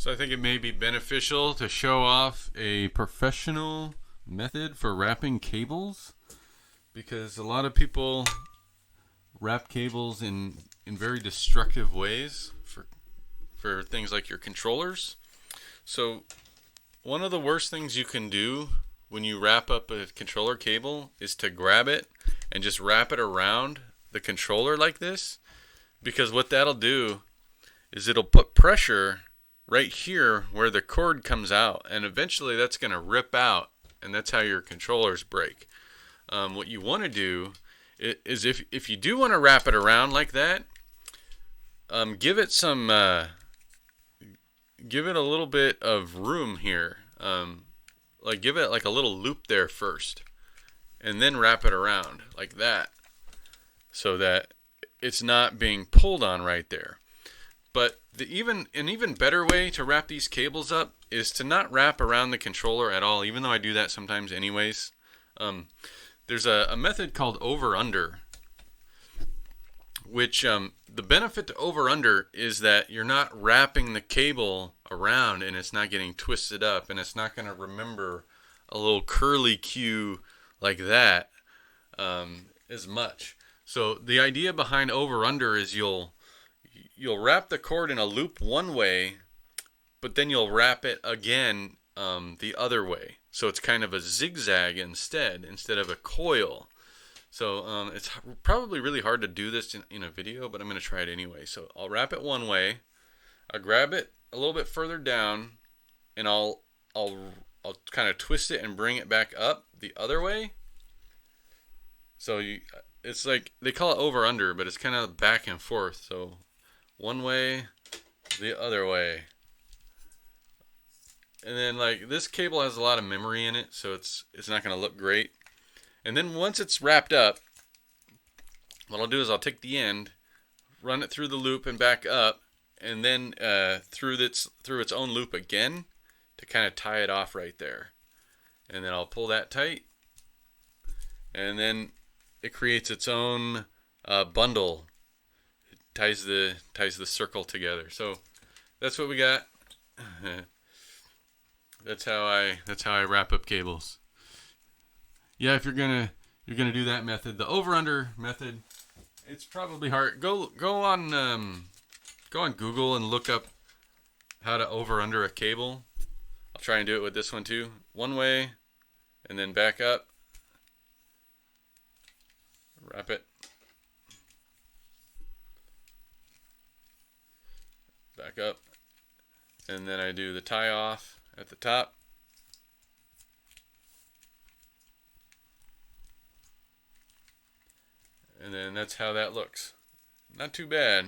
So I think it may be beneficial to show off a professional method for wrapping cables, because a lot of people wrap cables in very destructive ways for things like your controllers. So one of the worst things you can do when you wrap up a controller cable is to grab it and just wrap it around the controller like this, because what that'll do is it'll put pressure right here where the cord comes out, and eventually that's going to rip out, and that's how your controllers break. What you want to do is if you do want to wrap it around like that, give it a little bit of room here. Like give it like a little loop there first, and then wrap it around like that, so that it's not being pulled on right there. But an even better way to wrap these cables up is to not wrap around the controller at all, even though I do that sometimes anyways. There's a method called over-under, which the benefit to over-under is that you're not wrapping the cable around and it's not getting twisted up, and it's not going to remember a little curly cue like that as much. So the idea behind over-under is you'll wrap the cord in a loop one way, but then you'll wrap it again the other way. So it's kind of a zigzag instead of a coil. So it's probably really hard to do this in a video, but I'm going to try it anyway. So I'll wrap it one way, I'll grab it a little bit further down, and I'll kind of twist it and bring it back up the other way. So it's like, they call it over under, but it's kind of back and forth. So one way, the other way. And then like this cable has a lot of memory in it, so it's not going to look great. And then once it's wrapped up, what I'll do is I'll take the end, run it through the loop and back up, and then through its own loop again to kind of tie it off right there. And then I'll pull that tight, and then it creates its own bundle. It ties the circle together. So that's what we got. That's how I wrap up cables. Yeah, if you're gonna do that method, the over-under method, it's probably hard. Go on Google and look up how to over-under a cable. I'll try and do it with this one too. One way, and then back up. Wrap it. Back up. And then I do the tie off at the top. And then that's how that looks. Not too bad.